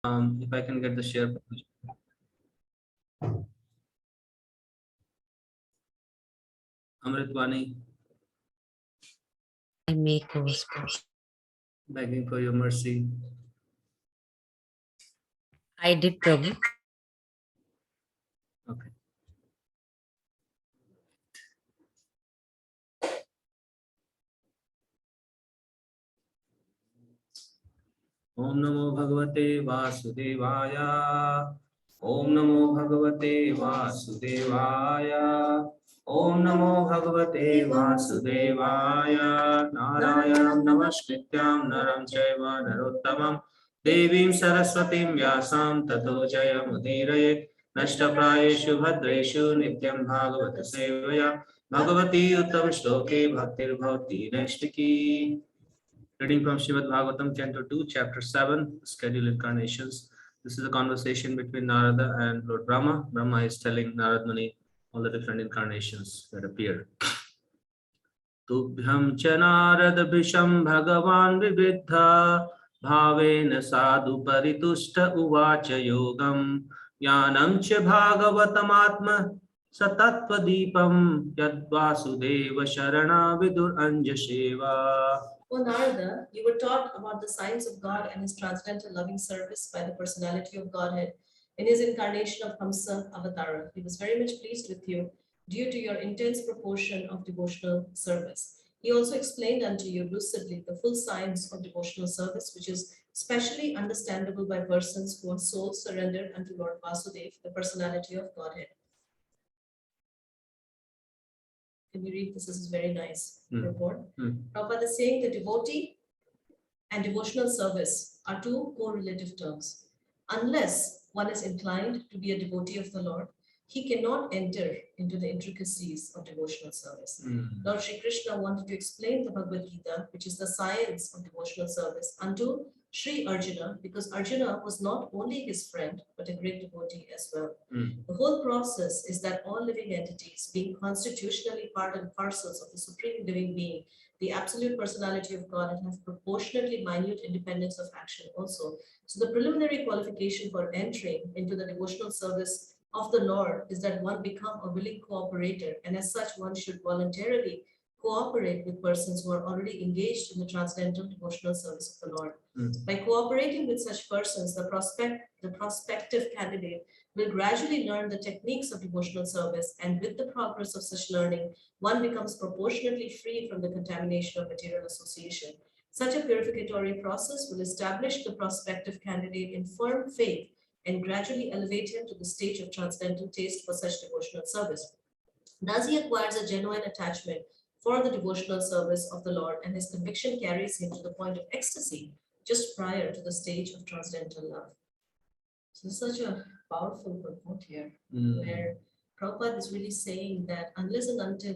If I can get the share permission. Amritwani, I may close. begging for your mercy. I did, Prabhu. Okay. Om Namo Bhagavate Vasudevaya. Om Namo Bhagavate Vasudevaya. Om Namo Bhagavate Vasudevaya. Narayanam Namaskrityam Naram Chaiva Narottamam Devim Saraswatim Vyasam Tato Jayamudiraye Nashtaprayeshu Bhadreshu Nityam Bhagavata Sevaya Bhagavati Uttam Shloke Bhaktir Bhavati Nashtiki. Reading from Srimad Bhagavatam, Canto 2, Chapter 7, Scheduled Incarnations. This is a conversation between Narada and Lord Brahma. Brahma is telling Narad Muni all the different incarnations that appear. Tubhyam cha Narad Bhisham Bhagavan Vividha Bhavena Sadhu Paritushta Uvacha Yogam Yanam cha Bhagavatam Atma Satattva Deepam Yad Vasudeva Sharana Vidur Anjasheva. O Narada, you were taught about the signs of God and his transcendental loving service by the personality of Godhead in his incarnation of Hamsa Avatara. He was very much pleased with you due to your intense proportion of devotional service. He also explained unto you lucidly the full science of devotional service, which is specially understandable by persons who are soul surrendered unto Lord Vasudeva, the personality of Godhead. Can you read this? This is very nice report. Prabhupada is saying the devotee and devotional service are two correlative terms. Unless one is inclined to be a devotee of the Lord, he cannot enter into the intricacies of devotional service. Lord Shri Krishna wanted to explain the Bhagavad Gita, which is the science of devotional service, unto Sri Arjuna, because Arjuna was not only his friend, but a great devotee as well. The whole process is that all living entities, being constitutionally part and parcels of the Supreme Living Being, the absolute personality of God, and have proportionately minute independence of action also. So the preliminary qualification for entering into the devotional service of the Lord is that one become a willing cooperator, and as such one should voluntarily cooperate with persons who are already engaged in the transcendental devotional service of the Lord. By cooperating with such persons, the prospective candidate will gradually learn the techniques of devotional service, and with the progress of such learning, one becomes proportionately free from the contamination of material association. Such a purificatory process will establish the prospective candidate in firm faith and gradually elevate him to the stage of transcendental taste for such devotional service. Thus he acquires a genuine attachment for the devotional service of the Lord, and his conviction carries him to the point of ecstasy just prior to the stage of transcendental love. So this is such a powerful purport here, where Prabhupada is really saying that unless and until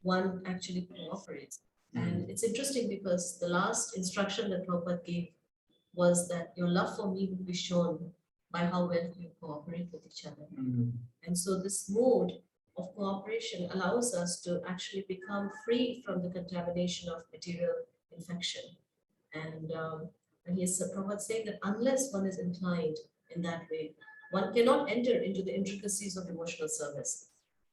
one actually cooperates, and it's interesting because the last instruction that Prabhupada gave was that your love for me will be shown by how well you cooperate with each other. And so this mode of cooperation allows us to actually become free from the contamination of material infection. And Prabhupada saying that unless one is inclined in that way, one cannot enter into the intricacies of devotional service.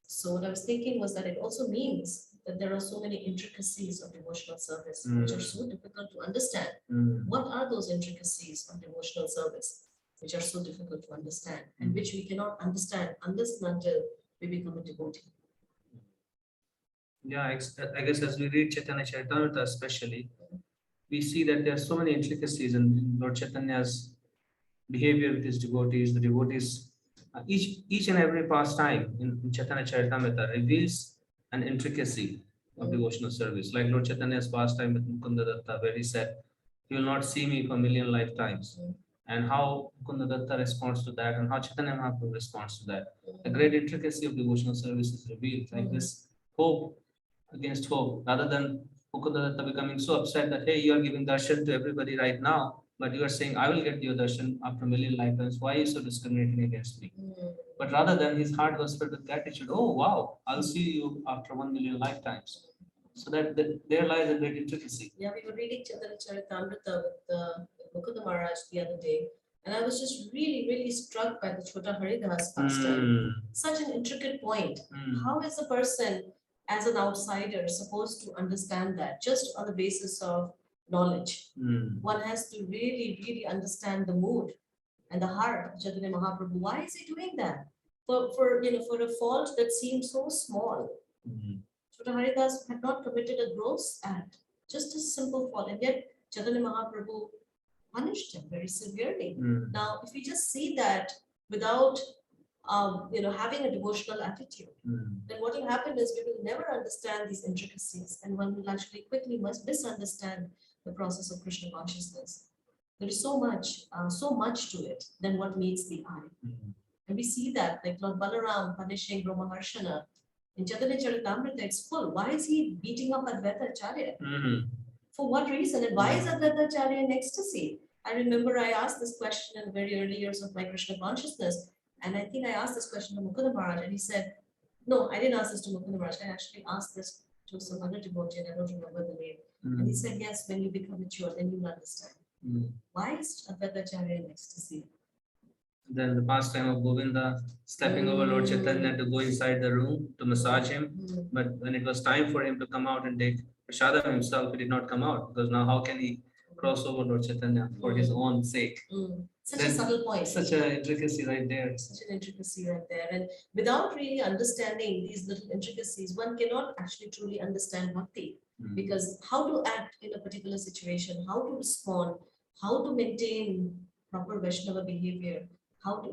So what I was thinking was that it also means that there are so many intricacies of devotional service which are so difficult to understand. What are those intricacies of devotional service which are so difficult to understand and which we cannot understand unless and until we become a devotee? Yeah, I guess as we read Chaitanya Charitamrita especially, we see that there are so many intricacies in Lord Chaitanya's behavior with his devotees. The devotees, each and every pastime in Chaitanya Charitamrita reveals an intricacy of devotional service. Like Lord Chaitanya's pastime with Mukunda Datta, where he said, "You will not see me for a million lifetimes." And how Mukunda Datta responds to that, and how Chaitanya Mahaprabhu responds to that. The great intricacy of devotional service is revealed, like this hope against hope, rather than Mukunda Datta becoming so upset that, hey, you are giving darshan to everybody right now, but you are saying, I will get your darshan after a million lifetimes. Why are you so discriminating against me? But rather than his heart was filled with gratitude, oh, wow, I'll see you after 1 million lifetimes. So that there lies a great intricacy. Yeah, we were reading Chaitanya Charitamrita with Mukunda Maharaj the other day, And I was just really, really struck by the Chota Haridas pastime. Such an intricate point. How is a person, as an outsider, supposed to understand that just on the basis of knowledge? One has to really, really understand the mood and the heart of Chaitanya Mahaprabhu. Why is he doing that? For a fault that seems so small. Chota Haridas had not committed a gross act, just a simple fault, and yet Chaitanya Mahaprabhu punished him very severely. Now, if we just see that without having a devotional attitude, then what will happen is we will never understand these intricacies, and one will actually quickly must misunderstand the process of Krishna consciousness. There is so much to it than what meets the eye. And we see that, like Lord Balaram punishing Brahmaharshana. In Chaitanya Charitamrita, it's full. Why is he beating up Advaita Acharya? For what reason? And why is Advaita Acharya in ecstasy? I remember I asked this question in the very early years of my Krishna consciousness. And I think I asked this question to Mukunda Maharaj, and he said, no, I didn't ask this to Mukunda Maharaj. I actually asked this to some other devotee, and I don't remember the name. And he said, yes, when you become mature, then you'll understand. Why is Advaita Acharya in ecstasy? Then the pastime of Govinda stepping over Lord Chaitanya to go inside the room to massage him. But when it was time for him to come out and take prashadam himself, he did not come out, because now how can he cross over Lord Chaitanya for his own sake? Such a subtle point. Such an intricacy right there. Such an intricacy right there. And without really understanding these little intricacies, one cannot actually truly understand bhakti. Because how to act in a particular situation, how to respond, how to maintain proper Vaishnava behavior,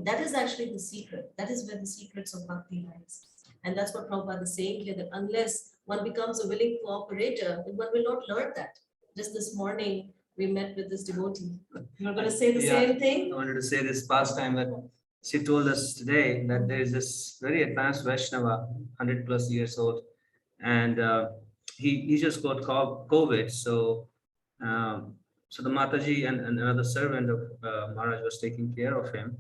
that is actually the secret. That is where the secrets of bhakti lies. And that's what Prabhupada is saying here, that unless one becomes a willing cooperator, then one will not learn that. Just this morning, we met with this devotee. You're going to say the same thing? I wanted to say this pastime that she told us today, that there is this very advanced Vaishnava, 100+ years old, and he just got COVID. So so the Mataji and another servant of Maharaj was taking care of him.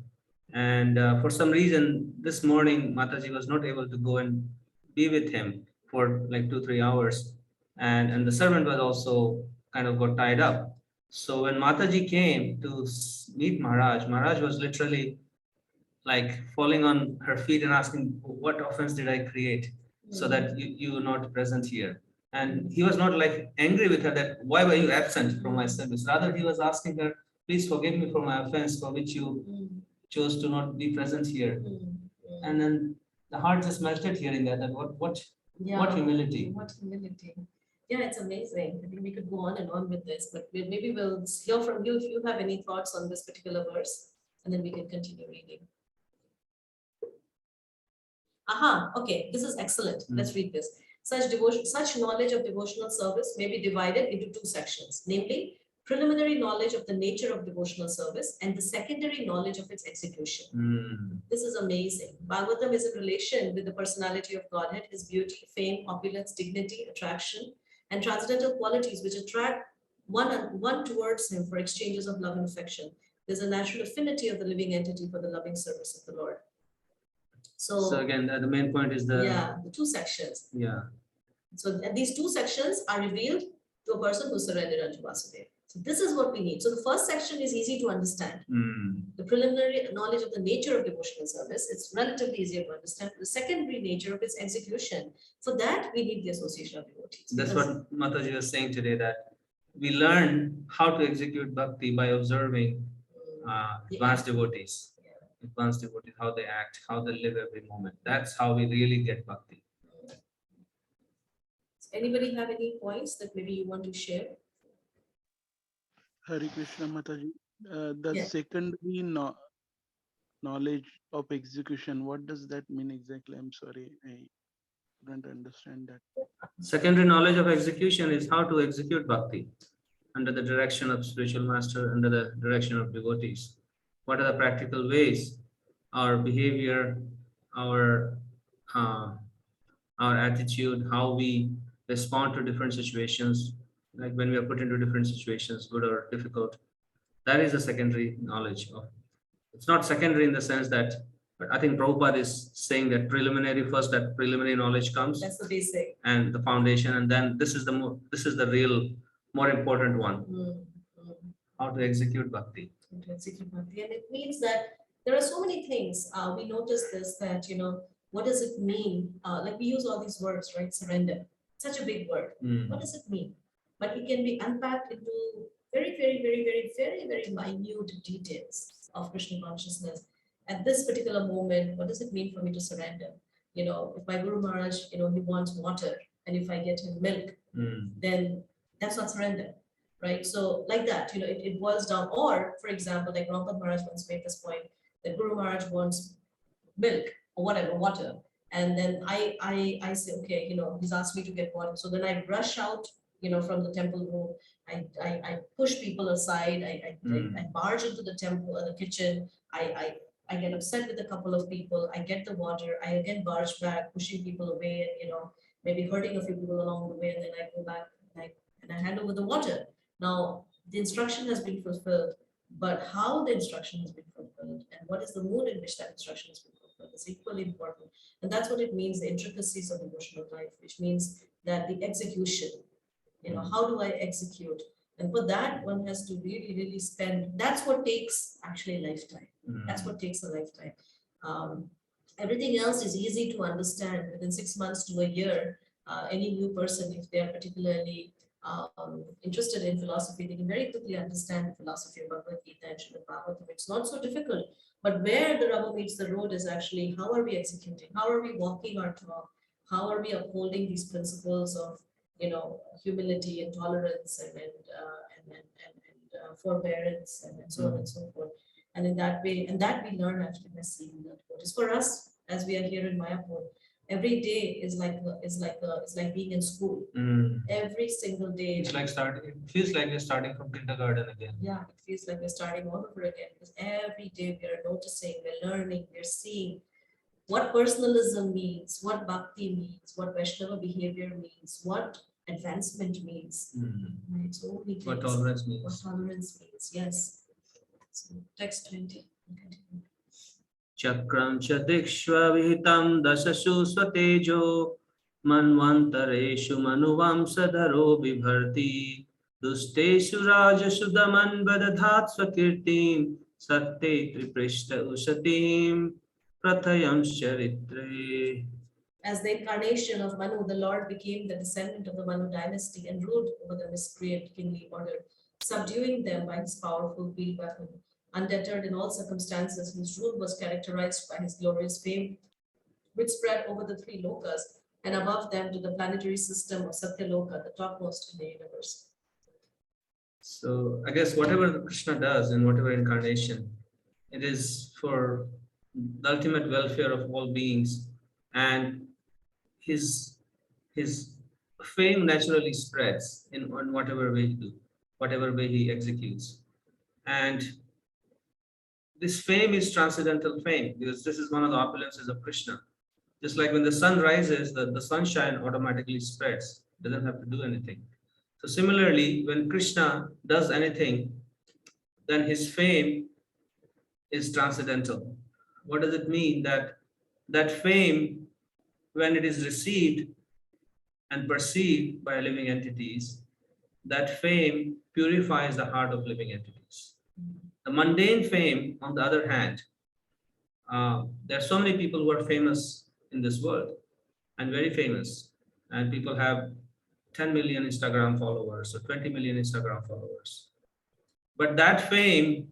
And for some reason, this morning, Mataji was not able to go and be with him for like 2-3 hours. And the servant was also kind of got tied up. So when Mataji came to meet Maharaj, Maharaj was literally like falling on her feet and asking, what offense did I create so that you were not present here? And he was not like angry with her that, why were you absent from my service? Rather, he was asking her, please forgive me for my offense for which you chose to not be present here. And then the heart just melted hearing that what humility. What humility. Yeah, it's amazing. I think we could go on and on with this, but maybe we'll hear from you if you have any thoughts on this particular verse, and then we can continue reading. Okay, this is excellent. Let's read this. Such knowledge of devotional service may be divided into two sections, namely preliminary knowledge of the nature of devotional service and the secondary knowledge of its execution. This is amazing. Bhagavatam is in relation with the personality of Godhead, his beauty, fame, opulence, dignity, attraction, and transcendental qualities which attract one towards him for exchanges of love and affection. There's a natural affinity of the living entity for the loving service of the Lord. So again, the main point is the two sections. Yeah. So these two sections are revealed to a person who surrendered unto Vasudeva. So this is what we need. So the first section is easy to understand. The preliminary knowledge of the nature of devotional service, it's relatively easier to understand. The secondary nature of its execution, for that we need the association of devotees. That's what Mataji was saying today, that we learn how to execute bhakti by observing advanced devotees. Advanced devotees, how they act, how they live every moment. That's how we really get bhakti. Does anybody have any points that maybe you want to share? Hare Krishna Mataji. The secondary knowledge of execution, what does that mean exactly? I'm sorry, I don't understand that. Secondary knowledge of execution is how to execute bhakti under the direction of spiritual master, under the direction of devotees. What are the practical ways our behavior, our attitude, how we respond to different situations, like when we are put into different situations, good or difficult. That is a secondary knowledge of. It's not secondary in the sense that, but I think Prabhupada is saying that first that preliminary knowledge comes. That's the basic. And the foundation, and then this is the real, more important one. How to execute bhakti. to execute bhakti. And it means that there are so many things. We notice this that, what does it mean? Like we use all these words, right? Surrender. Such a big word. What does it mean? But it can be unpacked into very, very, very, very, very, very minute details of Krishna consciousness. At this particular moment, what does it mean for me to surrender? If my Guru Maharaj, he wants water, and if I get him milk, then that's not surrender, right? So like that, it boils down. Or, for example, like Prabhupada Maharaj once made this point, that Guru Maharaj wants milk or whatever, water. And then I say, okay, he's asked me to get water. So then I rush out, from the temple room. I push people aside. I barge into the temple, the kitchen. I get upset with a couple of people. I get the water. I again barge back, pushing people away, and maybe hurting a few people along the way. And then I go back and I hand over the water. Now the instruction has been fulfilled, but how the instruction has been fulfilled and what is the mood in which that instruction has been fulfilled is equally important. And that's what it means, the intricacies of devotional life, which means that the execution, how do I execute? And for that, one has to really, really spend, that's what takes actually a lifetime. That's what takes a lifetime. Everything else is easy to understand within 6 months to a year. Any new person, if they're particularly interested in philosophy, they can very quickly understand the philosophy of Bhagavad Gita and Srimad Bhagavatam. It's not so difficult, but where the rubber meets the road is actually how are we executing? How are we walking our talk? How are we upholding these principles of, humility and tolerance and forbearance and so on and so forth. And in that way, and that we learn actually by seeing that. What is for us, as we are here in Mayapur, every day is like being in school. Every single day. It's like starting. It feels like we're starting from kindergarten again. Yeah, it feels like we're starting all over again because every day we are noticing, we're learning, we're seeing what personalism means, what bhakti means, what Vaishnava behavior means, what advancement means. Right? So many things. What tolerance means. What tolerance means, yes. So text 20. Chakram cha dikshva vihitam dasashu swatejo manvantareshu manuvamsadharo vibharti dusteshu rajashu daman vadadhat swakirtim satte triprishta usatim prathayam charitre. As the incarnation of Manu, the Lord became the descendant of the Manu dynasty and ruled over the miscreant kingly order, subduing them by his powerful wheel weapon. Undeterred in all circumstances, his rule was characterized by his glorious fame, which spread over the 3 lokas and above them to the planetary system of Satyaloka, the topmost in the universe. So I guess whatever Krishna does in whatever incarnation, it is for the ultimate welfare of all beings, and his fame naturally spreads in whatever way he do, whatever way he executes. And this fame is transcendental fame because this is one of the opulences of Krishna. Just like when the sun rises, the sunshine automatically spreads, doesn't have to do anything. So similarly, when Krishna does anything, then his fame is transcendental. What does it mean? That fame, when it is received and perceived by living entities, that fame purifies the heart of living entities. The mundane fame, on the other hand, there are so many people who are famous in this world and very famous, and people have 10 million Instagram followers or 20 million Instagram followers. But that fame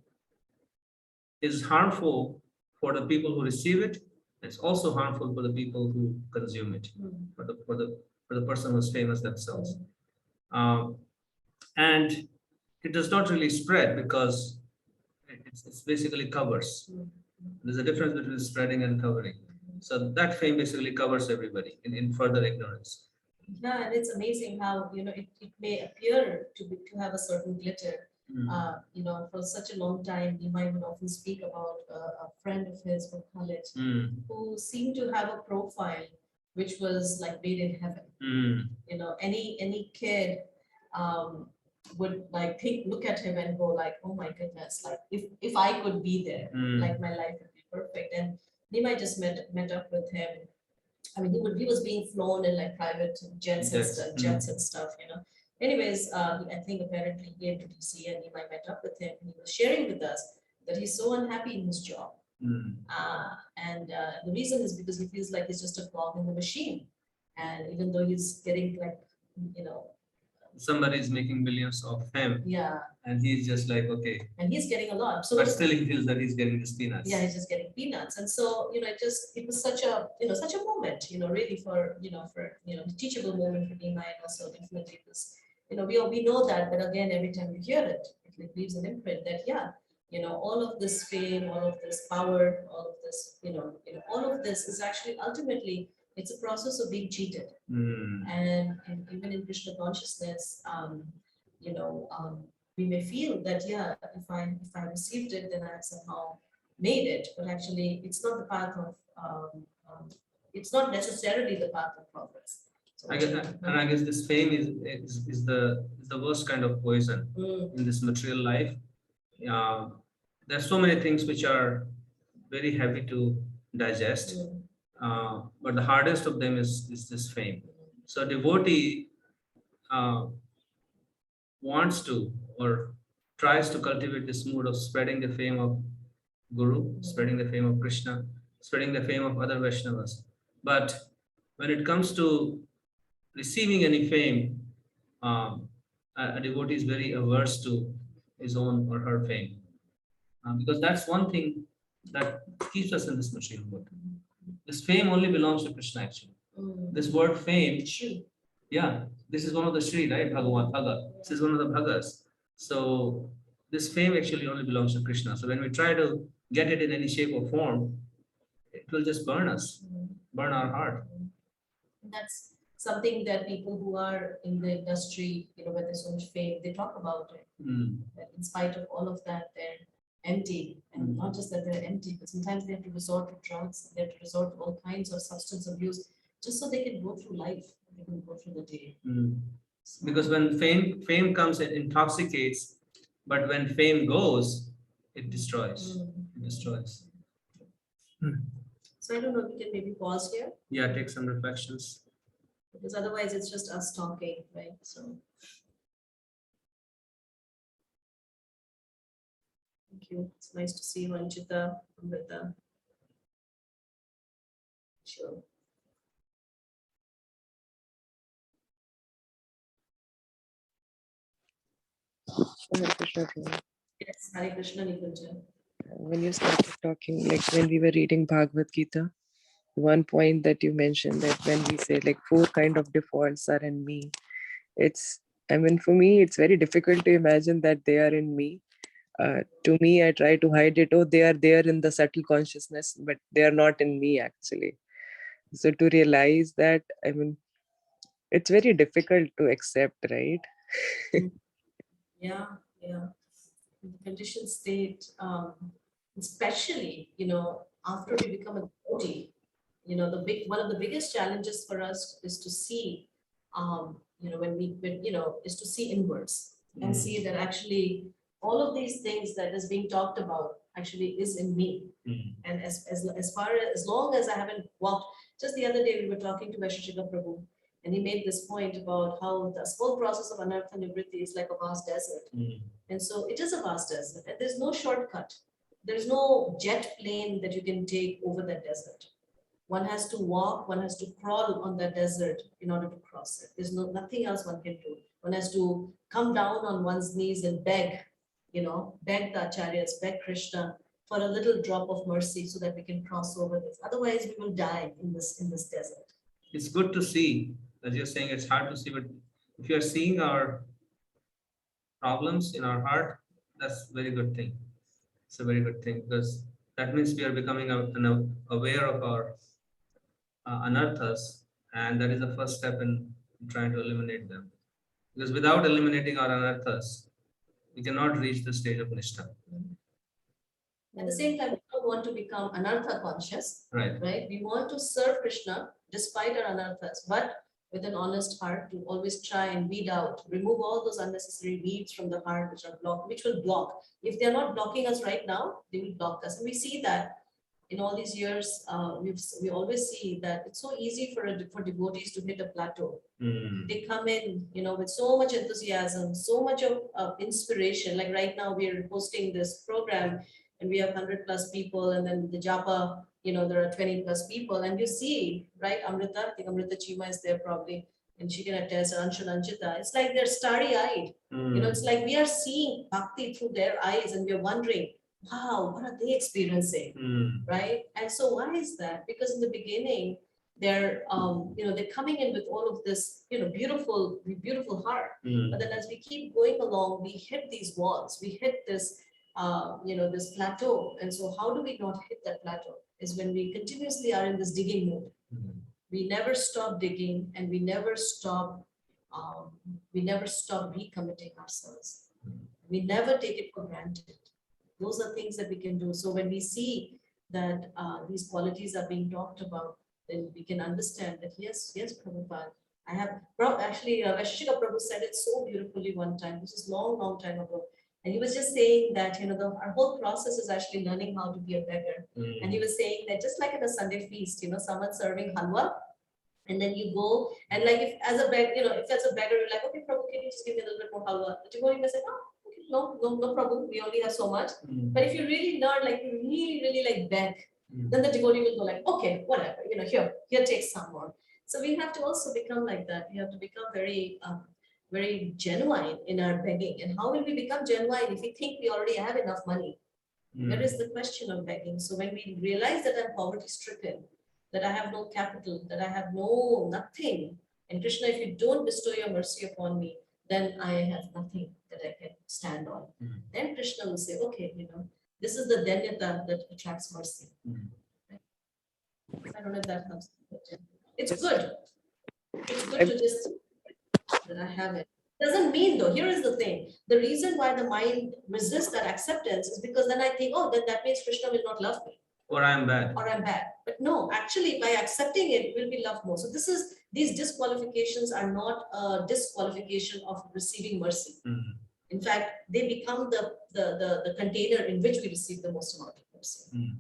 is harmful for the people who receive it. It's also harmful for the people who consume it, for the person who's famous themselves. And it does not really spread because it's basically covers. There's a difference between spreading and covering. So that fame basically covers everybody in further ignorance. Yeah, and it's amazing how it may appear to have a certain glitter. For such a long time, he might often speak about a friend of his from college who seemed to have a profile which was like made in heaven. Any kid would look at him and go like, oh my goodness, like if I could be there, like my life would be perfect. And Nimai just met up with him. I mean, he was being flown in like private jets and stuff, Anyways, I think apparently he came to DC and I met up with him and he was sharing with us that he's so unhappy in his job. And the reason is because he feels like he's just a cog in the machine. And even though he's getting like, somebody is making millions of him. Yeah. And he's just like, okay. And he's getting a lot. So but still he feels that he's getting his peanuts. Yeah, he's just getting peanuts. And so, it was such a, such a moment, really for the teachable moment for Nima, and also definitely this, we know that, but again, every time we hear it, it leaves an imprint that, yeah, all of this fame, all of this power, all of this, all of this is actually ultimately, it's a process of being cheated. And even in Krishna consciousness, we may feel that, yeah, if I received it, then I've somehow made it, but actually it's not the path of, it's not necessarily the path of progress. So I guess this fame is the worst kind of poison in this material life. There's so many things which are very heavy to digest, but the hardest of them is this fame. So a devotee wants to or tries to cultivate this mood of spreading the fame of Guru, spreading the fame of Krishna, spreading the fame of other Vaishnavas. But when it comes to receiving any fame, a devotee is very averse to his own or her fame. Because that's one thing that keeps us in this material world. This fame only belongs to Krishna actually. This word fame, yeah, this is one of the Shri, right? Bhagavan, Bhaga. This is one of the Bhagas. So this fame actually only belongs to Krishna. So when we try to get it in any shape or form, it will just burn us, burn our heart. That's something that people who are in the industry, where there's so much fame, they talk about it. That in spite of all of that, they're empty. And not just that they're empty, but sometimes they have to resort to drugs, they have to resort to all kinds of substance abuse just so they can go through life, they can go through the day. Because when fame comes, it intoxicates, but when fame goes, it destroys. It destroys. So I don't know if we can maybe pause here. Yeah, take some reflections. Because otherwise it's just us talking, right? So thank you. It's nice to see you, Anchita, Amrita. Sure. Hare Krishna, Prabhu. Yes, Hare Krishna, Nikunja. When you started talking, like when we were reading Bhagavad Gita, one point that you mentioned that when we say like 4 kind of defaults are in me, for me, it's very difficult to imagine that they are in me. To me, I try to hide it. Oh, they are there in the subtle consciousness, but they are not in me actually. So to realize that, it's very difficult to accept, right? Yeah. The conditioned state, especially, after we become a devotee, one of the biggest challenges for us is to see, is to see inwards and see that actually all of these things that is being talked about actually is in me. And as long as I haven't walked, just the other day we were talking to Vaisheshika Prabhu, and he made this point about how the whole process of anartha nivritti is like a vast desert. And so it is a vast desert, and there's no shortcut. There's no jet plane that you can take over that desert. One has to walk, one has to crawl on that desert in order to cross it. There's nothing else one can do. One has to come down on one's knees and beg, beg the acharyas, beg Krishna for a little drop of mercy so that we can cross over this. Otherwise, we will die in this desert. It's good to see, as you're saying, it's hard to see, but if you're seeing our problems in our heart, that's a very good thing. It's a very good thing because that means we are becoming aware of our anarthas, and that is the first step in trying to eliminate them. Because without eliminating our anarthas, we cannot reach the stage of nishtha. At the same time, we don't want to become anartha conscious, right? We want to serve Krishna despite our anarthas, but with an honest heart to always try and weed out, remove all those unnecessary weeds from the heart which will block. If they're not blocking us right now, they will block us. And we see that in all these years, we always see that it's so easy for devotees to hit a plateau. They come in, with so much enthusiasm, so much of inspiration. Like right now, we are hosting this program, and we have 100+ people, and then the japa, there are 20+ people, and you see, right, Amrita, I think Amrita Chima is there probably, and she can attest, Anshul Anchita. It's like they're starry-eyed. It's like we are seeing bhakti through their eyes, and we're wondering, wow, what are they experiencing, right? And so why is that? Because in the beginning, they're they're coming in with all of this, beautiful heart. But then as we keep going along, we hit these walls, we hit this, this plateau. And so how do we not hit that plateau? Is when we continuously are in this digging mode. We never stop digging, and we never stop recommitting ourselves. We never take it for granted. Those are things that we can do. So when we see that these qualities are being talked about, then we can understand that yes, Prabhupada, I have actually Vaisheshika Prabhu said it so beautifully one time. This is long time ago. And he was just saying that, our whole process is actually learning how to be a beggar. And he was saying that just like at a Sunday feast, someone serving halwa, and then you go, and like if as a beggar, if that's a beggar, you're like, okay, Prabhu, can you just give me a little bit more halwa? The devotee may say, oh, okay, no problem. We only have so much. But if you really learn, like you really like beg, then the devotee will go like, okay, whatever, here, take some more. So we have to also become like that. We have to become very genuine in our begging. And how will we become genuine if we think we already have enough money? That is the question of begging. So when we realize that I'm poverty stricken, that I have no capital, that I have nothing, and Krishna, if you don't bestow your mercy upon me, then I have nothing that I can stand on. Then Krishna will say, okay, this is the danyata that attracts mercy. Right? I don't know if that helps. It's good. It's good to just that I have it. Doesn't mean though, here is the thing. The reason why the mind resists that acceptance is because then I think, oh, then that means Krishna will not love me. Or I'm bad. But no, actually by accepting it, will be loved more. So these disqualifications are not a disqualification of receiving mercy. In fact, they become the container in which we receive the most amount of mercy.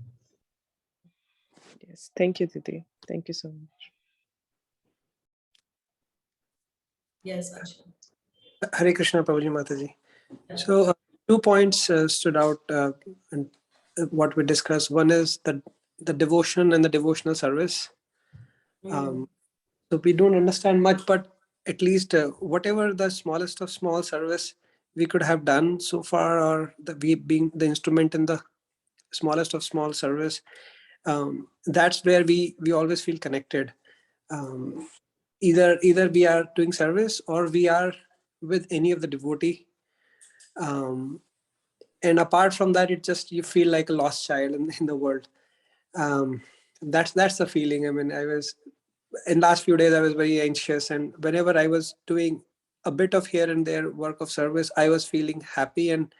Yes, thank you, Didi. Thank you so much. Yes, Ansha. Hare Krishna, Prabhuji Mataji. So 2 points stood out and what we discussed. One is the devotion and the devotional service. So we don't understand much, but at least whatever the smallest of small service we could have done so far, or we being the instrument in the smallest of small service, that's where we always feel connected. Either we are doing service or we are with any of the devotee. And apart from that, it just, you feel like a lost child in the world. That's the feeling. I mean, I was in last few days, I was very anxious, and whenever I was doing a bit of here and there work of service, I was feeling happy, and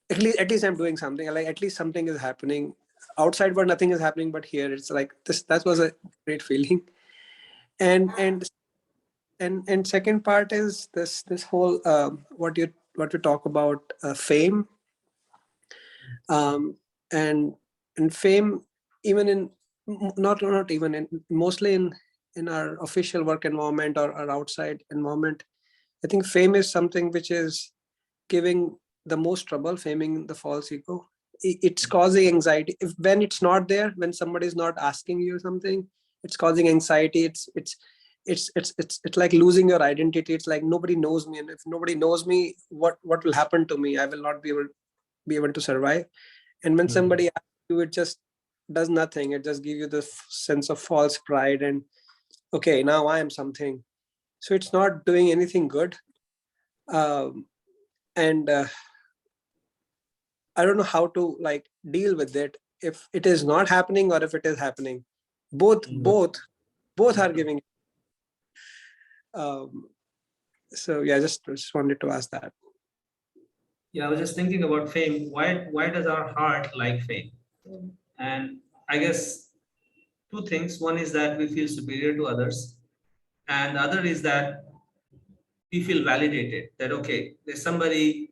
at least I'm doing something. Like at least something is happening. Outside where nothing is happening, but here it's like this. That was a great feeling. And second part is this whole what you talk about fame, and fame, even in not even in, mostly in our official work environment or our outside environment. I think fame is something which is giving the most trouble. Faming the false ego, it's causing anxiety. When it's not there, when somebody is not asking you something, it's causing anxiety. It's like losing your identity. It's like nobody knows me, and if nobody knows me, what will happen to me? I will not be able to survive. And when somebody asks you, it just does nothing. It just gives you this sense of false pride, and okay, now I am something. So it's not doing anything good. And I don't know how to like deal with it, if it is not happening or if it is happening. Both are giving. So yeah, just wanted to ask that. Yeah, I was just thinking about fame. Why does our heart like fame? And I guess 2 things. One is that we feel superior to others, and the other is that we feel validated, that okay, there's somebody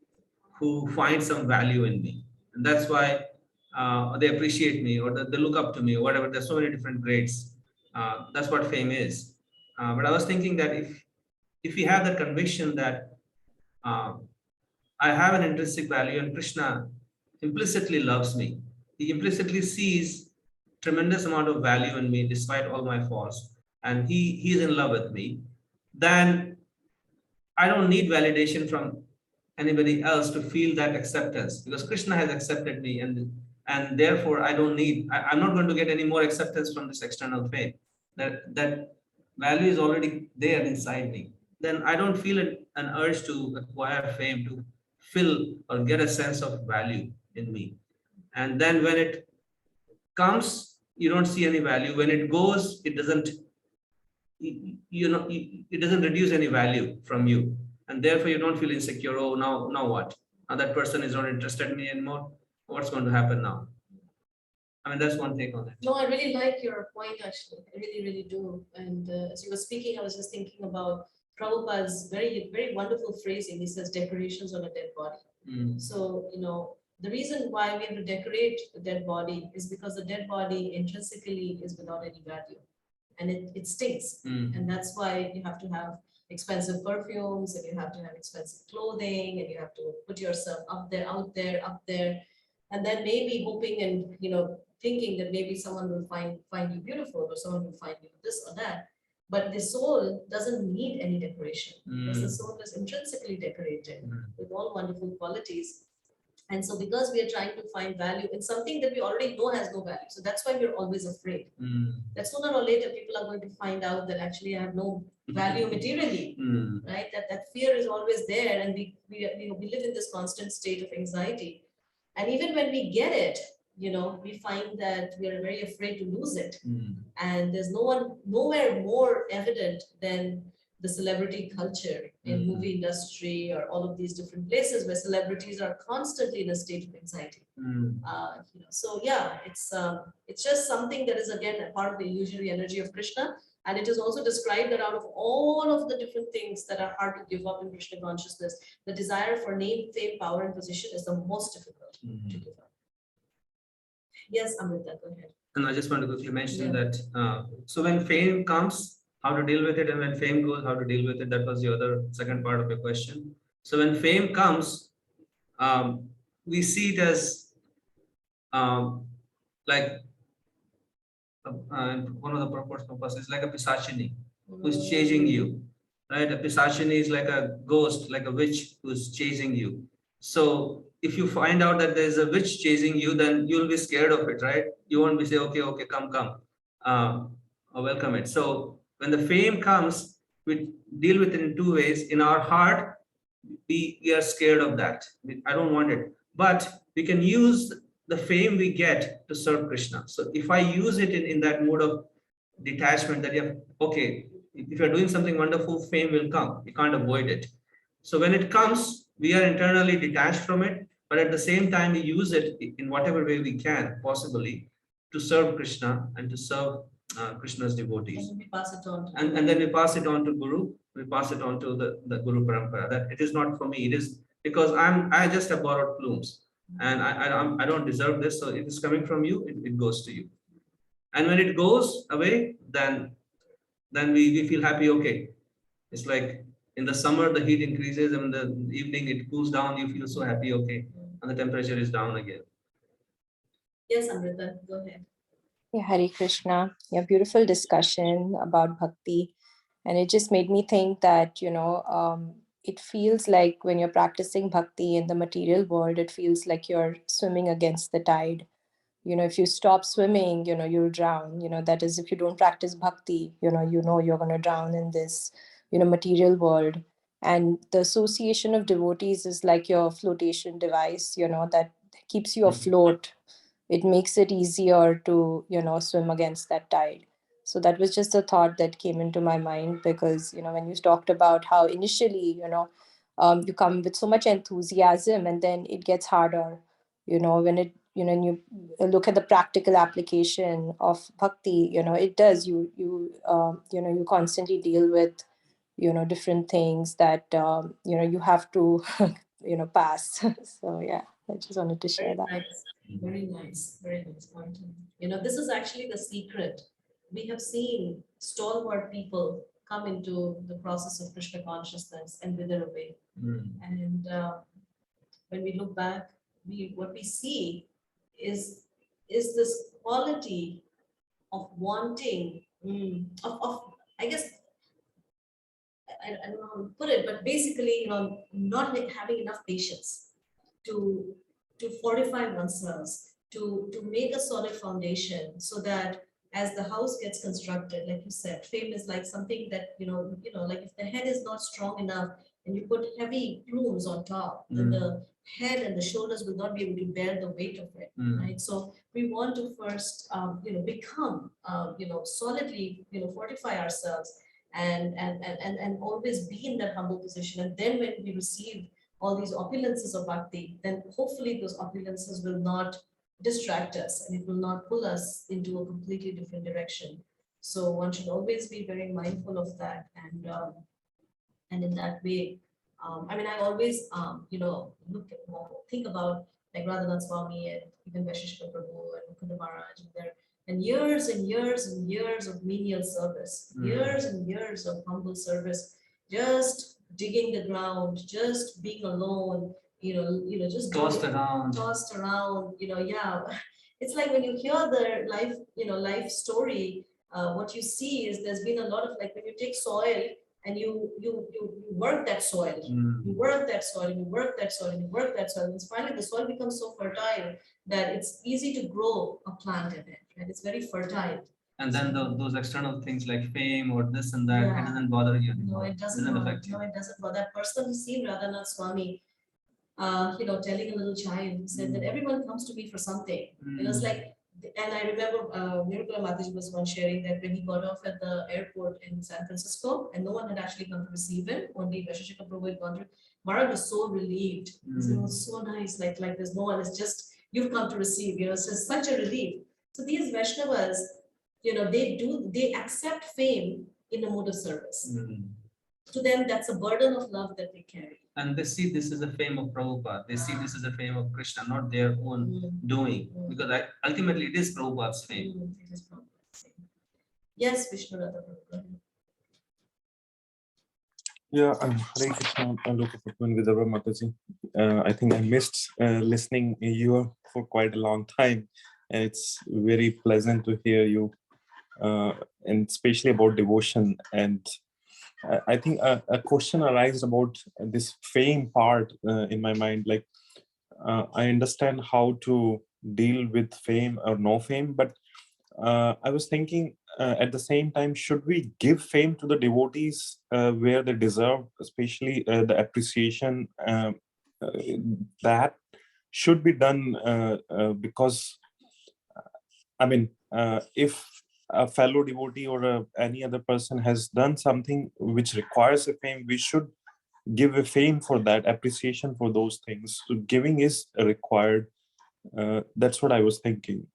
who finds some value in me, and that's why they appreciate me, or they look up to me, or whatever. There's so many different grades. That's what fame is. But I was thinking that if we have that conviction that uh, I have an intrinsic value and Krishna implicitly loves me, he implicitly sees tremendous amount of value in me despite all my faults, and he is in love with me, then I don't need validation from anybody else to feel that acceptance, because Krishna has accepted me, and therefore I don't need. I'm not going to get any more acceptance from this external fame. That value is already there inside me. Then I don't feel an urge to acquire fame to fill or get a sense of value in me. And then when it comes, you don't see any value. When it goes, it doesn't it doesn't reduce any value from you, and therefore you don't feel insecure. Oh, now what? Now that person is not interested in me anymore. What's going to happen now? I mean, that's one take on it. No, I really like your point, actually. I really, really do. And as you were speaking, I was just thinking about Prabhupada's very, very wonderful phrasing. He says decorations on a dead body. So, the reason why we have to decorate the dead body is because the dead body intrinsically is without any value, and it stinks. And that's why you have to have expensive perfumes, and you have to have expensive clothing, and you have to put yourself up there, out there, up there. And then maybe hoping and, thinking that maybe someone will find you beautiful, or someone will find you this or that. But the soul doesn't need any decoration, because the soul is intrinsically decorated with all wonderful qualities. And so because we are trying to find value in something that we already know has no value, so that's why we're always afraid that sooner or later people are going to find out that actually I have no value materially, right? That fear is always there, and we live in this constant state of anxiety. And even when we get it, we find that we are very afraid to lose it. And there's nowhere more evident than the celebrity culture in movie industry, or all of these different places where celebrities are constantly in a state of anxiety. So yeah, it's just something that is again a part of the illusory energy of Krishna. And it is also described that out of all of the different things that are hard to give up in Krishna consciousness, the desire for name, fame, power, and position is the most difficult to give up. Yes, Amrita, go ahead. And I just want to quickly mention that, so when fame comes, how to deal with it, and when fame goes, how to deal with it. That was the other second part of your question. So when fame comes, we see it as like one of the proportional persons is like a pisachini who's chasing you, right? A pisachini is like a ghost, like a witch who's chasing you. So if you find out that there's a witch chasing you, then you'll be scared of it, right? You won't be say, okay, come, welcome it. So when the fame comes, we deal with it in two ways. In our heart, we are scared of that. I don't want it. But we can use the fame we get to serve Krishna. So if I use it in that mode of detachment, that you have, okay, if you're doing something wonderful, fame will come. You can't avoid it. So when it comes, we are internally detached from it, but at the same time, we use it in whatever way we can, possibly, to serve Krishna and to serve Krishna's devotees. And we pass it on. And then we pass it on to Guru. We pass it on to the Guru Parampara. That it is not for me. It is because I just have borrowed plumes, and I don't deserve this. So if it's coming from you, it goes to you. And when it goes away, then we feel happy. Okay, it's like in the summer the heat increases, and in the evening it cools down. You feel so happy. Okay, and the temperature is down again. Yes, Amrita, go ahead. Yeah, Hare Krishna. Yeah, beautiful discussion about bhakti. And it just made me think that, it feels like when you're practicing bhakti in the material world, it feels like you're swimming against the tide. If you stop swimming, you'll drown. That is, if you don't practice bhakti, you're going to drown in this, material world. And the association of devotees is like your flotation device, that keeps you afloat. It makes it easier to swim against that tide. So that was just a thought that came into my mind, because when you talked about how initially you come with so much enthusiasm, and then it gets harder when it when you look at the practical application of bhakti. It does, you constantly deal with different things that you have to pass. So yeah. I just wanted to share that. Nice. Very nice. Very nice point. This is actually the secret. We have seen stalwart people come into the process of Krishna consciousness and wither away. And when we look back, what we see is this quality of wanting, of I guess, I don't know how to put it, but basically, not having enough patience to fortify oneself, to make a solid foundation, so that as the house gets constructed, like you said, fame is like something that, like if the head is not strong enough and you put heavy plumes on top, then the head and the shoulders will not be able to bear the weight of it, right? So we want to first, become, solidly, fortify ourselves and always be in that humble position. And then when we receive all these opulences of bhakti, then hopefully those opulences will not distract us and it will not pull us into a completely different direction. So one should always be very mindful of that. And in that way, I always, think about like Radhanath Swami and even Vaisheshwar Prabhu and Mukunda Maharaj and years and years and years of menial service, years and years of humble service, just digging the ground, just being alone, just Tossed around. Yeah. It's like when you hear their life story, what you see is there's been a lot of, like, when you take soil and you work that soil, you work that soil, and you work that soil, and you work that soil, and finally the soil becomes so fertile that it's easy to grow a plant in it, and it's very fertile. And then those external things like fame or this and that, it doesn't bother you anymore. No, it doesn't affect you. No, it doesn't. For that person who's seen Radhanath Swami, telling a little child, said that everyone comes to me for something. It's like, and I remember Nirupala Mataji was once sharing that when he got off at the airport in San Francisco and no one had actually come to receive him, only Vaisheshwar Prabhu had gone to, Maharaj was so relieved. He said, it was so nice, like there's no one, it's just, you've come to receive, it's just such a relief. So these Vaishnavas, they accept fame in a mode of service. To them, that's a burden of love that they carry. And they see this is a fame of Prabhupada. They see this is a fame of Krishna, not their own doing. Because ultimately it is Prabhupada's fame. It is Prabhupada's fame. Yes, Vishnu Radha Prabhu. Yeah, Hare Krishna, Lokapatman Vidarbha Mataji. I think I missed listening you for quite a long time. And it's very pleasant to hear you, and especially about devotion. And I think a question arises about this fame part in my mind. Like, I understand how to deal with fame or no fame, but I was thinking at the same time, should we give fame to the devotees where they deserve, especially the appreciation that should be done because, if a fellow devotee or any other person has done something which requires a fame, we should give a fame for that, appreciation for those things. So giving is required. That's what I was thinking.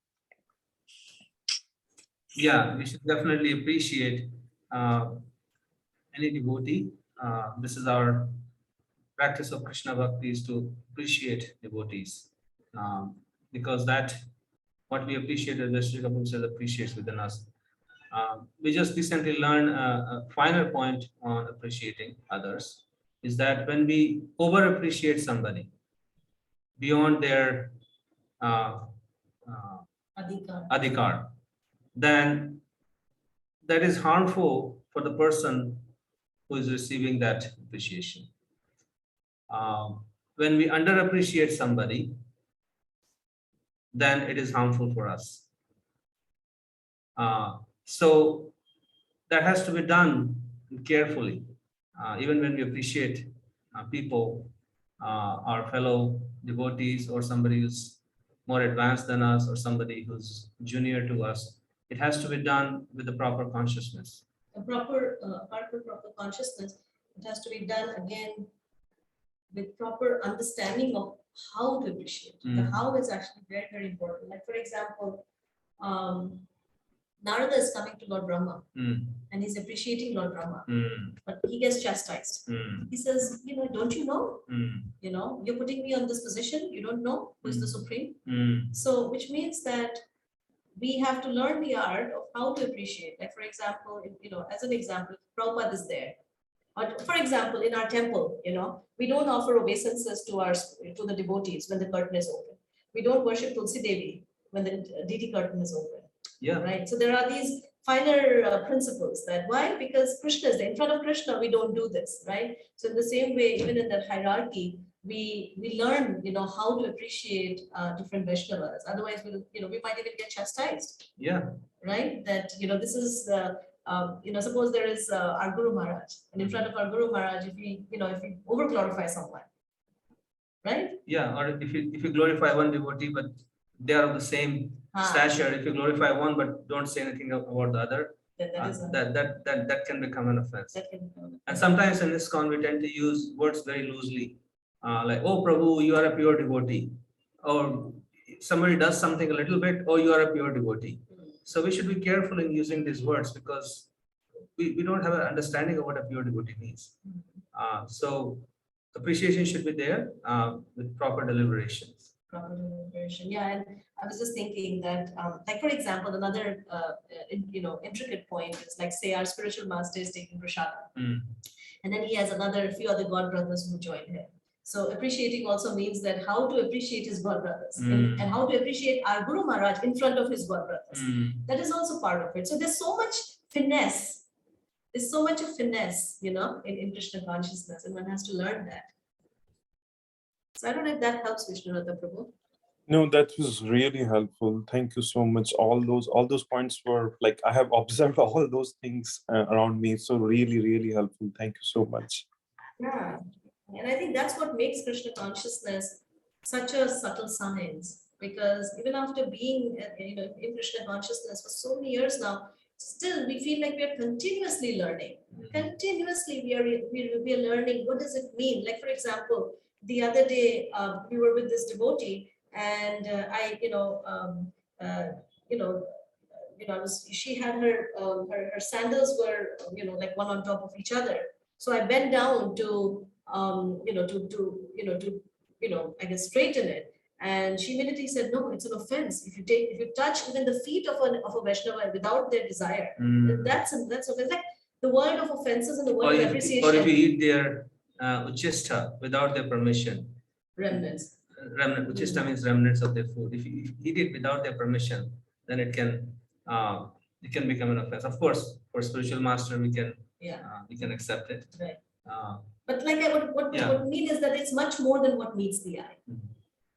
Yeah, we should definitely appreciate any devotee. This is our practice of Krishna Bhakti, is to appreciate devotees, because that what we appreciate, as Sri Kapil says, appreciates within us. We just recently learned a final point on appreciating others, is that when we over appreciate somebody beyond their adhikar, then that is harmful for the person who is receiving that appreciation. When we underappreciate somebody, then it is harmful for us. So that has to be done carefully. Even when we appreciate people, our fellow devotees, or somebody who's more advanced than us, or somebody who's junior to us, it has to be done with the proper consciousness. Apart from proper consciousness, it has to be done again with proper understanding of how to appreciate. The how is actually very, very important. Like, for example, Narada is coming to Lord Brahma Mm. and he's appreciating Lord Brahma, Mm. but he gets chastised. Mm. He says, don't you know? Mm. You're putting me on this position. You don't know who is the supreme. Mm. So, which means that we have to learn the art of how to appreciate. Like, for example, as an example, Prabhupada is there. Or for example, in our temple, we don't offer obeisances to the devotees when the curtain is open. We don't worship Tulsi Devi when the deity curtain is open. Yeah. Right. So there are these finer principles that why? Because Krishna is there. In front of Krishna, we don't do this, right? So in the same way, even in that hierarchy, we learn, how to appreciate different Vaishnavas. Otherwise, we might even get chastised. Yeah. Right. That this is the suppose there is our Guru Maharaj, and in front of our Guru Maharaj, if we over glorify someone, right? Yeah. Or if you glorify one devotee, but they are of the same stature. If you glorify one but don't say anything about the other, that can become an offense. And sometimes in this con we tend to use words very loosely, like, "Oh Prabhu, you are a pure devotee," or somebody does something a little bit, "Oh, you are a pure devotee." So we should be careful in using these words because we don't have an understanding of what a pure devotee means. So appreciation should be there with proper deliberations. Proper deliberation. Yeah, and I was just thinking that, like for example, another intricate point is like, say our spiritual master is taking prasada, and then he has another few other god brothers who join him. So appreciating also means that how to appreciate his god brothers and how to appreciate our Guru Maharaj in front of his god brothers. That is also part of it. So there's so much finesse. There's so much of finesse, in Krishna consciousness, and one has to learn that. So I don't know if that helps, Vishnuratha Prabhu. No, that was really helpful. Thank you so much. All those points were like, I have observed all those things around me. So really, really helpful. Thank you so much. Yeah, and I think that's what makes Krishna consciousness such a subtle science. Because even after being, in Krishna consciousness for so many years now, still we feel like we are continuously learning. Continuously, we are learning. What does it mean? Like for example, the other day we were with this devotee, and she had her sandals were like one on top of each other. So I bent down to I guess straighten it. And she immediately said, no, it's an offense. If you touch even the feet of a Vaishnava without their desire, that's offense. Like the world of offenses and the world of appreciation. Or if you eat their uchista without their permission. Remnants. Uchista means remnants of their food. If you eat it without their permission, then it can become an offense. Of course, for spiritual master, we can accept it. Right. But like what we mean is that it's much more than what meets the eye.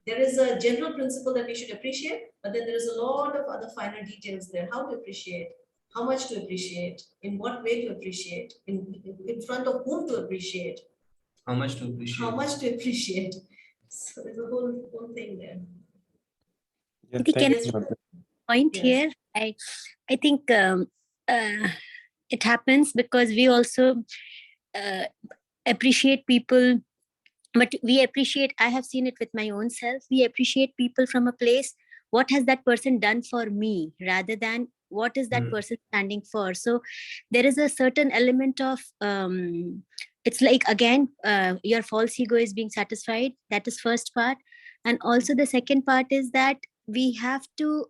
There is a general principle that we should appreciate, but then there is a lot of other finer details there. How to appreciate, how much to appreciate, in what way to appreciate, in front of whom to appreciate. How much to appreciate. How much to appreciate. So there's a whole thing there. Yeah, I think thank can you. point Yes. here. I think it happens because we also appreciate people, but we appreciate, I have seen it with my own self, we appreciate people from a place, what has that person done for me, rather than what is that person standing for. So there is a certain element of it's like, again, your false ego is being satisfied. That is first part. And also the second part is that we have to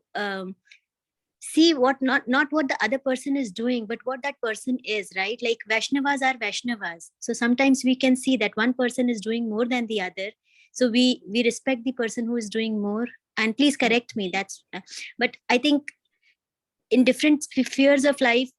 see what not what the other person is doing, but what that person is, right? Like Vaishnavas are Vaishnavas. So sometimes we can see that one person is doing more than the other. So we respect the person who is doing more. And please correct me, that's, but I think in different spheres of life,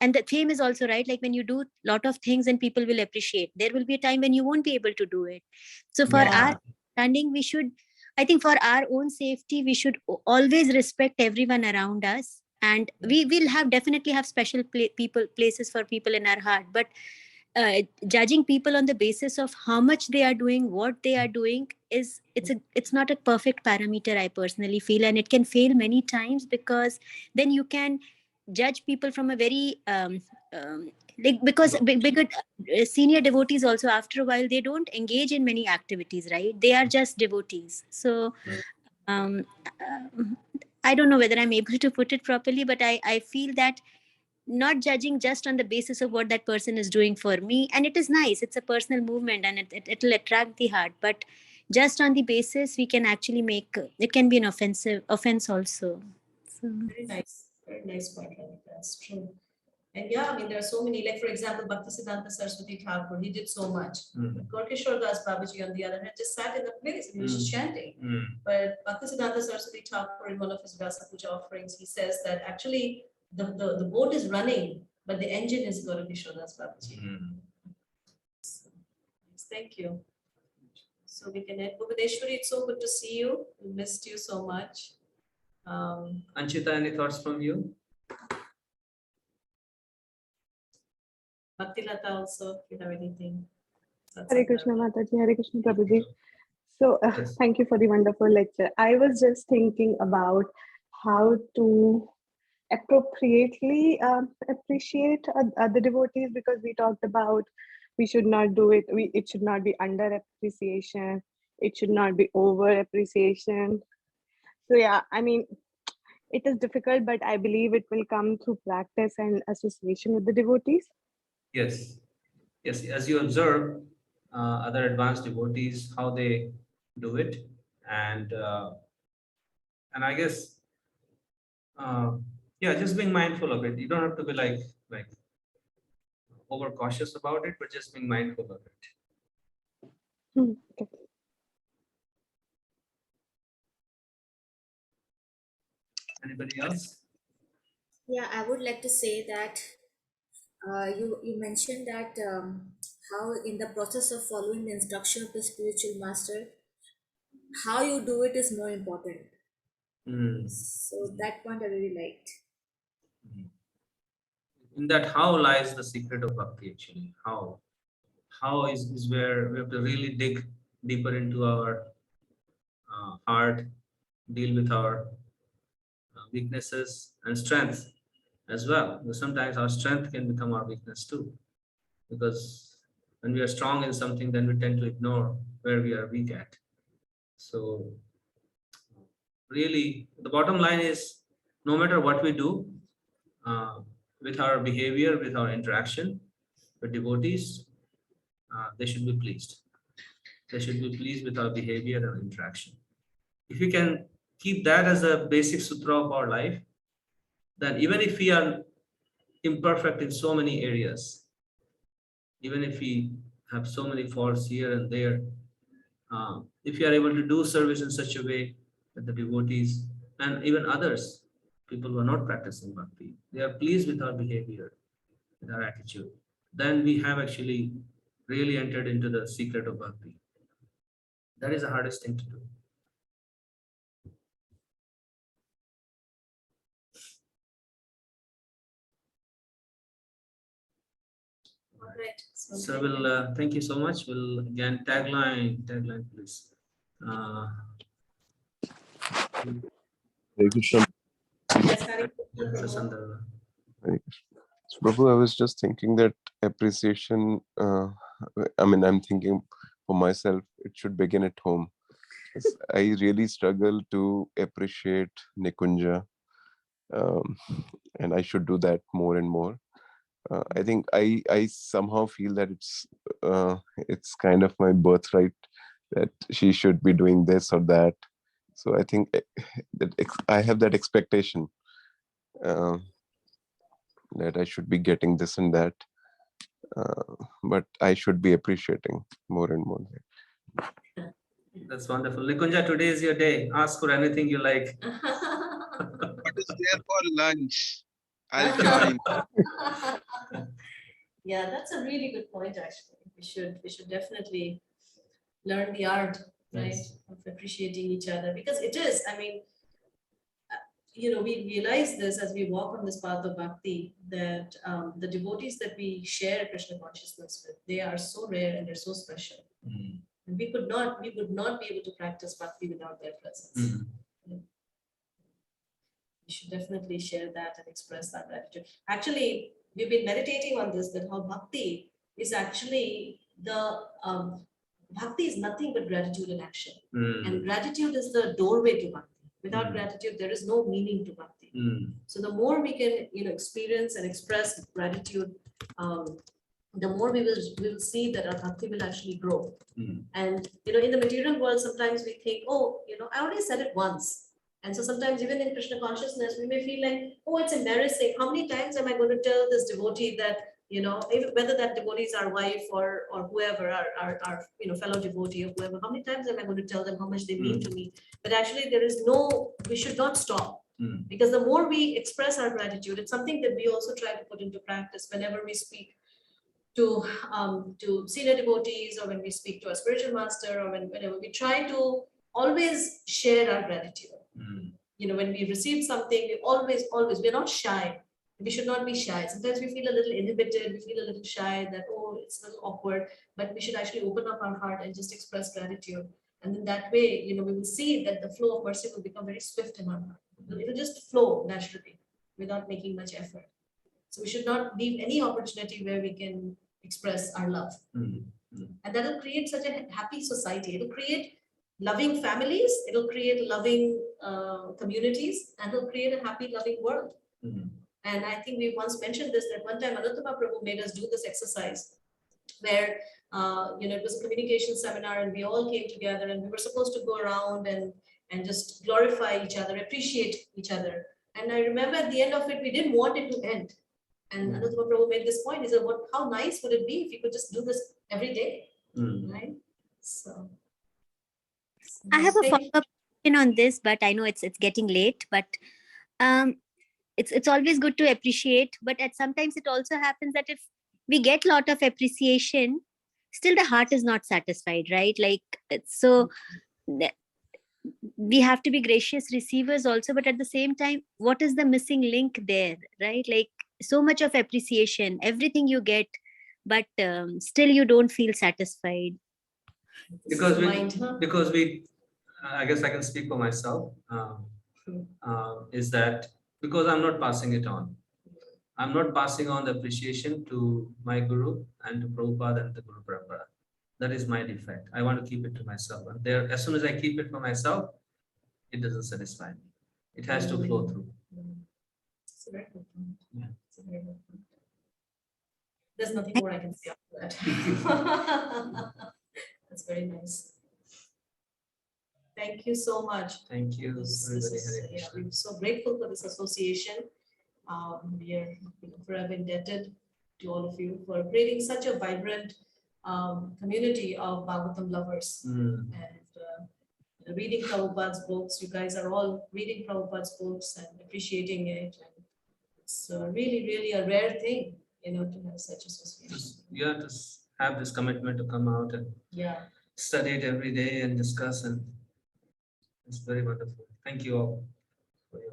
and the theme is also right, like when you do a lot of things and people will appreciate, there will be a time when you won't be able to do it. So for our standing, we should, I think for our own safety, we should always respect everyone around us. And we will definitely have special places for people in our heart. But judging people on the basis of how much they are doing, what they are doing, it's not a perfect parameter, I personally feel. And it can fail many times, because then you can judge people from a very because bigger senior devotees also, after a while, they don't engage in many activities, right? They are just devotees. So I don't know whether I'm able to put it properly, but I feel that not judging just on the basis of what that person is doing for me, and it is nice, it's a personal movement and it'll attract the heart, but just on the basis we can actually make it can be an offense also. So Very nice point, Radhika. That's true. And yeah, I mean, there are so many, like for example, Bhaktisiddhanta Saraswati Thakur, he did so much. Gaurkishore Das Babaji, on the other hand, just sat in the place and he was just chanting. But Bhaktisiddhanta Saraswati Thakur, in one of his Vyasa Puja offerings, he says that actually the boat is running, but the engine is Gaurkishore Das Babaji. So, thank you. So we can end. Bhuvaneshwari, it's so good to see you. We missed you so much. Anchita, any thoughts from you? Bhaktilata also, if you have anything. Hare Krishna Mataji, Hare Krishna Prabhuji. So Yes. thank you for the wonderful lecture. I was just thinking about how to appropriately appreciate other devotees, because we talked about we should not do it. It should not be under appreciation. It should not be over appreciation. So yeah, I mean, it is difficult, but I believe it will come through practice and association with the devotees. Yes. Yes, as you observe other advanced devotees, how they do it, and I guess, yeah, just being mindful of it. You don't have to be like over cautious about it, but just being mindful of it. Okay. Anybody else? Yeah, I would like to say that you mentioned that how in the process of following the instruction of the spiritual master, how you do it is more important. So that point I really liked. In that, how lies the secret of bhakti actually? How is where we have to really dig deeper into our heart, deal with our weaknesses and strengths as well. Because sometimes our strength can become our weakness too. Because when we are strong in something, then we tend to ignore where we are weak at. So really, the bottom line is, no matter what we do, with our behavior, with our interaction with devotees, they should be pleased. They should be pleased with our behavior and interaction. If we can keep that as a basic sutra of our life, then even if we are imperfect in so many areas, even if we have so many faults here and there, if you are able to do service in such a way that the devotees and even others, people who are not practicing bhakti, they are pleased with our behavior, with our attitude, then we have actually really entered into the secret of bhakti. That is the hardest thing to do. All right. So we'll thank you so much. We'll again tagline please. Hare Krishna. Yes, Hare Krishna, Prabhu. Sasandra. So, Prabhu, I was just thinking that appreciation, I'm thinking for myself, it should begin at home. I really struggle to appreciate Nikunja, and I should do that more and more. I think I somehow feel that it's kind of my birthright that she should be doing this or that. So I think that I have that expectation that I should be getting this and that, but I should be appreciating more and more. That's wonderful. Nikunja, today is your day. Ask for anything you like. What is there for lunch? I'll join. Yeah, that's a really good point. Actually, we should definitely learn the art, right, Yes. of appreciating each other, because it is. I mean, we realize this as we walk on this path of bhakti, that the devotees that we share Krishna consciousness with, they are so rare and they're so special. And we would not be able to practice bhakti without their presence. We should definitely share that and express that gratitude. Actually, we've been meditating on this, that how bhakti is actually bhakti is nothing but gratitude in action. And gratitude is the doorway to bhakti. Without gratitude, there is no meaning to bhakti. So the more we can, experience and express gratitude, the more we will see that our bhakti will actually grow. And in the material world, sometimes we think, oh, I already said it once. And so sometimes even in Krishna consciousness, we may feel like, oh, it's embarrassing. How many times am I going to tell this devotee that, whether that devotee is our wife or whoever, our fellow devotee or whoever, how many times am I going to tell them how much they mean to me? But actually we should not stop. Because the more we express our gratitude, it's something that we also try to put into practice whenever we speak to senior devotees, or when we speak to a spiritual master, or whenever we try to always share our gratitude. When we receive something, we always, we're not shy. We should not be shy. Sometimes we feel a little inhibited, we feel a little shy that, oh, it's a little awkward, but we should actually open up our heart and just express gratitude. And then that way, we will see that the flow of mercy will become very swift in our heart. It will just flow naturally without making much effort. So we should not leave any opportunity where we can express our love. And that will create such a happy society. It will create loving families, it will create loving communities, and it will create a happy, loving world. And I think we once mentioned this, that one time Anantama Prabhu made us do this exercise where it was a communication seminar, and we all came together, and we were supposed to go around and just glorify each other, appreciate each other. And I remember at the end of it, we didn't want it to end. And Anantama Prabhu made this point. He said, how nice would it be if you could just do this every day, right? So I have a follow-up question on this, but I know it's getting late. But it's always good to appreciate. But sometimes it also happens that if we get a lot of appreciation, still the heart is not satisfied, right? Like so, we have to be gracious receivers also. But at the same time, what is the missing link there, right? Like so much of appreciation, everything you get, but still you don't feel satisfied. Because we I guess I can speak for myself, is that because I'm not passing it on. I'm not passing on the appreciation to my guru and to Prabhupada and the Guru Parampara. That is my defect. I want to keep it to myself. And there, as soon as I keep it for myself, it doesn't satisfy me. It has to flow through. It's a very good point. Yeah. It's a very good point. There's nothing more I can say after that. That's very nice. Thank you so much. Thank you. We're so grateful for this association. We are forever indebted to all of you for creating such a vibrant community of Bhagavatam lovers. And reading Prabhupada's books. You guys are all reading Prabhupada's books and appreciating it. And it's really, really a rare thing, to have such association. You have to have this commitment to come out and study it every day and discuss, and it's very wonderful. Thank you all for your